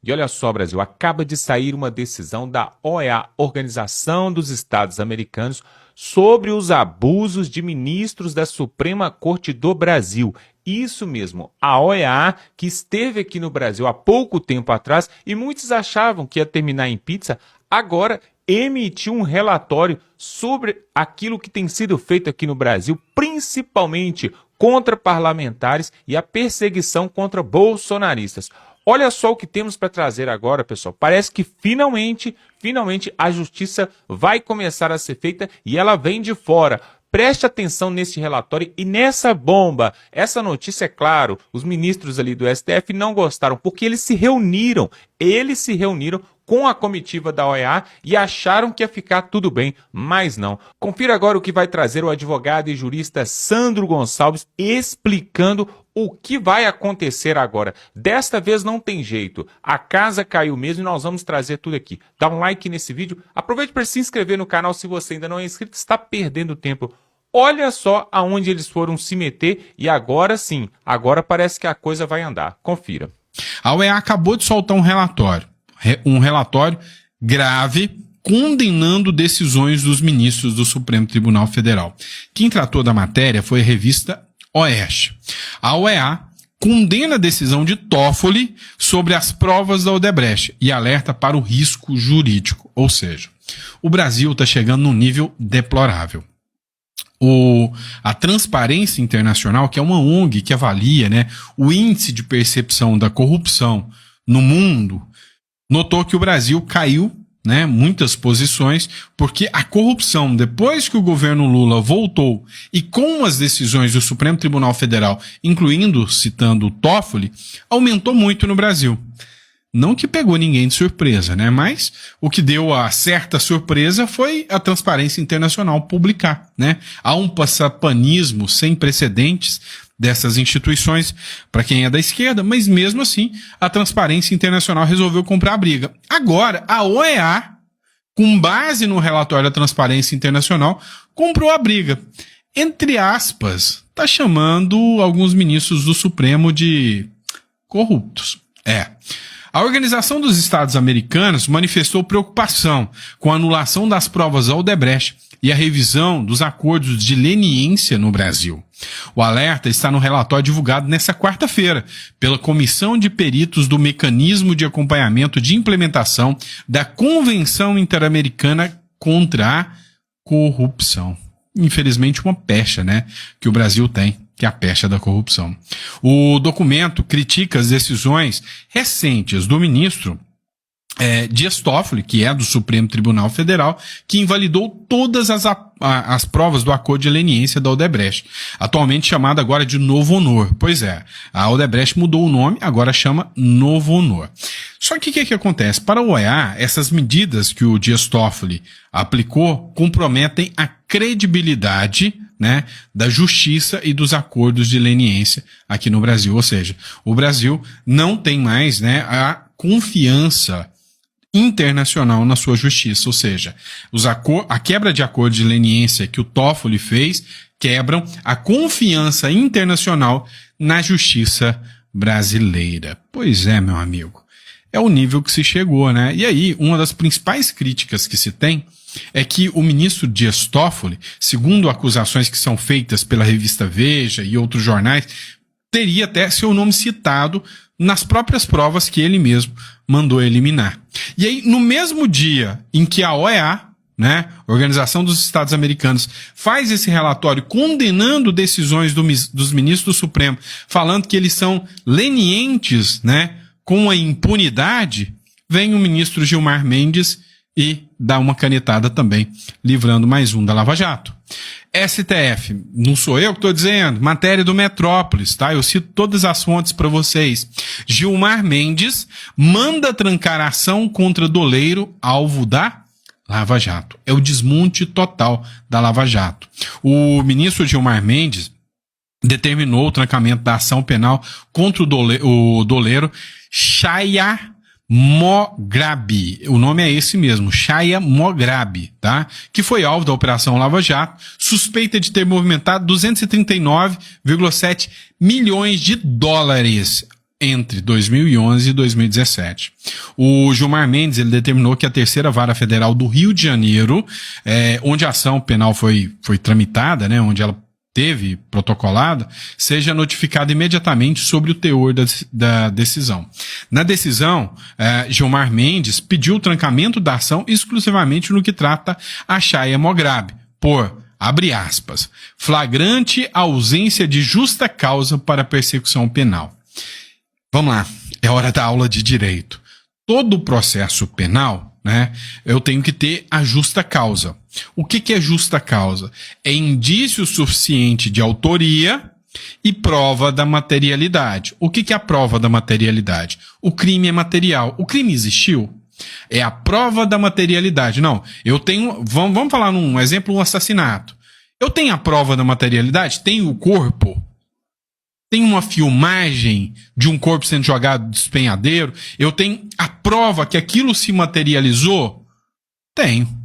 E olha só, Brasil, acaba de sair uma decisão da OEA, Organização dos Estados Americanos, sobre os abusos de ministros da Suprema Corte do Brasil. Isso mesmo, a OEA, que esteve aqui no Brasil há pouco tempo atrás e muitos achavam que ia terminar em pizza, agora emitiu um relatório sobre aquilo que tem sido feito aqui no Brasil, principalmente contra parlamentares e a perseguição contra bolsonaristas. Olha só o que temos para trazer agora, pessoal. Parece que finalmente a justiça vai começar a ser feita e ela vem de fora. Preste atenção nesse relatório e nessa bomba. Essa notícia, é claro, os ministros ali do STF não gostaram, porque eles se reuniram com a comitiva da OEA e acharam que ia ficar tudo bem, mas não. Confira agora o que vai trazer o advogado e jurista Sandro Gonçalves explicando o que vai acontecer agora. Desta vez não tem jeito, a casa caiu mesmo e nós vamos trazer tudo aqui. Dá um like nesse vídeo, aproveite para se inscrever no canal se você ainda não é inscrito, está perdendo tempo. Olha só aonde eles foram se meter e agora sim, agora parece que a coisa vai andar. Confira. A OEA acabou de soltar um relatório grave condenando decisões dos ministros do Supremo Tribunal Federal. Quem tratou da matéria foi a revista Oeste. A OEA condena a decisão de Toffoli sobre as provas da Odebrecht e alerta para o risco jurídico, ou seja, o Brasil está chegando num nível deplorável. A Transparência Internacional, que é uma ONG que avalia, o índice de percepção da corrupção no mundo, notou que o Brasil caiu, muitas posições, porque a corrupção, depois que o governo Lula voltou e com as decisões do Supremo Tribunal Federal, citando o Toffoli, aumentou muito no Brasil. Não que pegou ninguém de surpresa, mas o que deu a certa surpresa foi a Transparência Internacional publicar, Há um passapanismo sem precedentes dessas instituições para quem é da esquerda, mas mesmo assim a Transparência Internacional resolveu comprar a briga. Agora, a OEA, com base no relatório da Transparência Internacional, comprou a briga. Entre aspas, está chamando alguns ministros do Supremo de corruptos. A Organização dos Estados Americanos manifestou preocupação com a anulação das provas da Odebrecht e a revisão dos acordos de leniência no Brasil. O alerta está no relatório divulgado nesta quarta-feira pela Comissão de Peritos do Mecanismo de Acompanhamento de Implementação da Convenção Interamericana contra a Corrupção. Infelizmente, uma pecha, que o Brasil tem, que é a pecha da corrupção. O documento critica as decisões recentes do ministro Dias Toffoli, que é do Supremo Tribunal Federal, que invalidou todas as provas do acordo de leniência da Odebrecht, atualmente chamada agora de Novo Honor. Pois é, a Odebrecht mudou o nome, agora chama Novo Honor. Só que o que acontece? Para o OEA, essas medidas que o Dias Toffoli aplicou comprometem a credibilidade da justiça e dos acordos de leniência aqui no Brasil. Ou seja, o Brasil não tem mais a confiança internacional na sua justiça, ou seja, a quebra de acordo de leniência que o Toffoli fez quebram a confiança internacional na justiça brasileira. Pois é, meu amigo, é o nível que se chegou, E aí, uma das principais críticas que se tem é que o ministro Dias Toffoli, segundo acusações que são feitas pela revista Veja e outros jornais, teria até seu nome citado nas próprias provas que ele mesmo mandou eliminar. E aí, no mesmo dia em que a OEA, Organização dos Estados Americanos, faz esse relatório condenando decisões dos ministros do Supremo, falando que eles são lenientes, com a impunidade, vem o ministro Gilmar Mendes e dá uma canetada também, livrando mais um da Lava Jato. STF, não sou eu que estou dizendo, matéria do Metrópolis, eu cito todas as fontes para vocês. Gilmar Mendes manda trancar a ação contra Doleiro, alvo da Lava Jato. É o desmonte total da Lava Jato. O ministro Gilmar Mendes determinou o trancamento da ação penal contra o Doleiro Chaya Mograbi, o nome é esse mesmo, Chaya Mograbi, que foi alvo da Operação Lava Jato, suspeita de ter movimentado 239,7 milhões de dólares. entre 2011 e 2017. O Gilmar Mendes ele determinou que a terceira vara federal do Rio de Janeiro, onde a ação penal foi tramitada, né, onde ela teve protocolado, seja notificado imediatamente sobre o teor da decisão. Na decisão, Gilmar Mendes pediu o trancamento da ação exclusivamente no que trata a Chay Hemograbe, por, abre aspas, flagrante ausência de justa causa para persecução penal. Vamos lá, é hora da aula de direito. Todo processo penal, né, eu tenho que ter a justa causa. O que é justa causa? É indício suficiente de autoria e prova da materialidade. O que é a prova da materialidade? O crime é material. O crime existiu? É a prova da materialidade. Não, eu tenho... Vamos falar num exemplo, um assassinato. Eu tenho a prova da materialidade? Tenho o corpo? Tem uma filmagem de um corpo sendo jogado de despenhadeiro? Eu tenho a prova que aquilo se materializou? Tenho.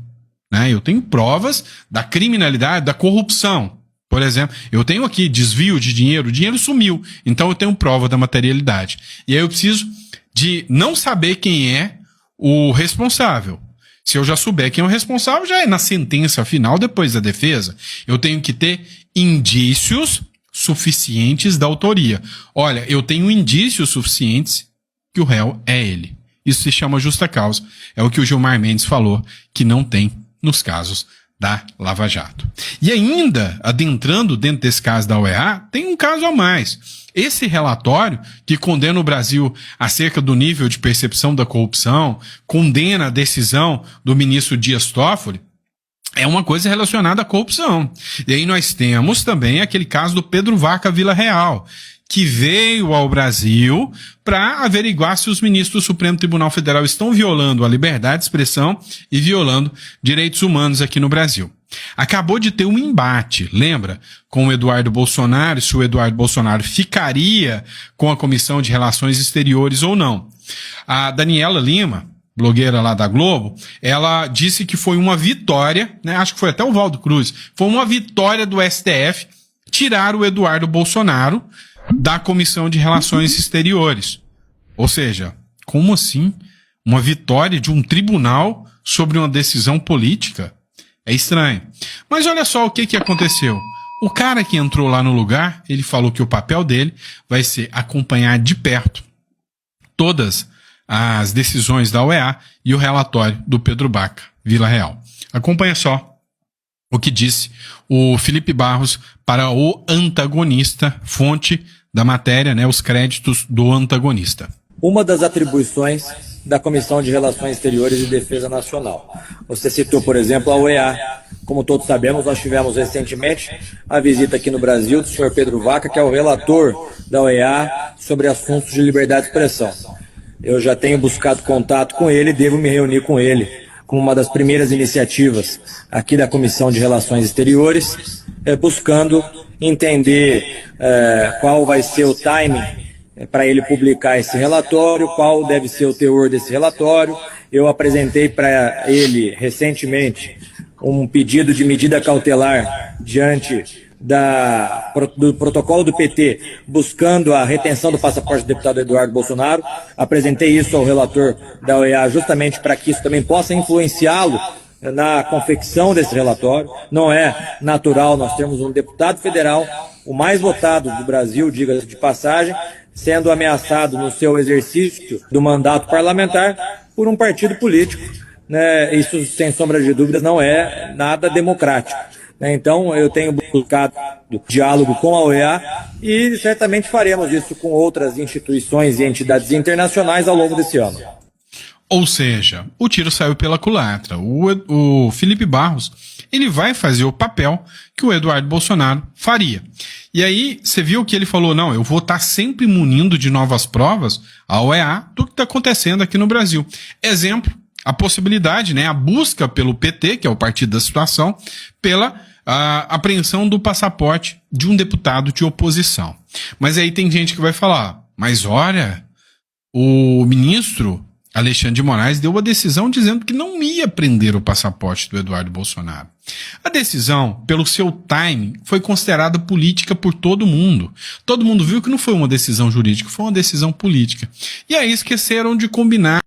Né? Eu tenho provas da criminalidade, da corrupção. Por exemplo, eu tenho aqui desvio de dinheiro, o dinheiro sumiu. Então eu tenho prova da materialidade. E aí eu preciso de não saber quem é o responsável. Se eu já souber quem é o responsável, já é na sentença final, depois da defesa. Eu tenho que ter indícios suficientes da autoria. Olha, eu tenho indícios suficientes que o réu é ele. Isso se chama justa causa. É o que o Gilmar Mendes falou que não tem nos casos da Lava Jato. E ainda, adentrando dentro desse caso da OEA, tem um caso a mais. Esse relatório, que condena o Brasil acerca do nível de percepção da corrupção, condena a decisão do ministro Dias Toffoli, é uma coisa relacionada à corrupção. E aí nós temos também aquele caso do Pedro Vaca Vila Real, que veio ao Brasil para averiguar se os ministros do Supremo Tribunal Federal estão violando a liberdade de expressão e violando direitos humanos aqui no Brasil. Acabou de ter um embate, lembra? Com o Eduardo Bolsonaro, se o Eduardo Bolsonaro ficaria com a Comissão de Relações Exteriores ou não. A Daniela Lima, blogueira lá da Globo, ela disse que foi uma vitória, né? Acho que foi até o Valdo Cruz, foi uma vitória do STF tirar o Eduardo Bolsonaro da Comissão de Relações Exteriores. Ou seja, como assim? Uma vitória de um tribunal sobre uma decisão política? É estranho. Mas olha só o que aconteceu. O cara que entrou lá no lugar, ele falou que o papel dele vai ser acompanhar de perto todas as decisões da OEA e o relatório do Pedro Vaca Vila Real. Acompanha só o que disse o Felipe Barros para o antagonista, fonte da matéria, né, os créditos do antagonista. Uma das atribuições da Comissão de Relações Exteriores e Defesa Nacional. Você citou, por exemplo, a OEA. Como todos sabemos, nós tivemos recentemente a visita aqui no Brasil do senhor Pedro Vaca, que é o relator da OEA sobre assuntos de liberdade de expressão. Eu já tenho buscado contato com ele e devo me reunir com ele como uma das primeiras iniciativas aqui da Comissão de Relações Exteriores, buscando entender qual vai ser o timing para ele publicar esse relatório, qual deve ser o teor desse relatório. Eu apresentei para ele recentemente um pedido de medida cautelar diante do protocolo do PT, buscando a retenção do passaporte do deputado Eduardo Bolsonaro. Apresentei isso ao relator da OEA justamente para que isso também possa influenciá-lo na confecção desse relatório. Não é natural nós termos um deputado federal, o mais votado do Brasil, diga-se de passagem, sendo ameaçado no seu exercício do mandato parlamentar por um partido político, né? Isso, sem sombra de dúvidas, não é nada democrático. Então, eu tenho buscado diálogo com a OEA e certamente faremos isso com outras instituições e entidades internacionais ao longo desse ano. Ou seja, o tiro saiu pela culatra. O Felipe Barros, ele vai fazer o papel que o Eduardo Bolsonaro faria. E aí, você viu que ele falou, não, eu vou estar sempre munindo de novas provas a OEA do que está acontecendo aqui no Brasil. Exemplo, a possibilidade, né, a busca pelo PT, que é o partido da situação, pela apreensão do passaporte de um deputado de oposição. Mas aí tem gente que vai falar, mas olha, o ministro Alexandre de Moraes deu a decisão dizendo que não ia prender o passaporte do Eduardo Bolsonaro. A decisão, pelo seu timing, foi considerada política por todo mundo. Todo mundo viu que não foi uma decisão jurídica, foi uma decisão política. E aí esqueceram de combinar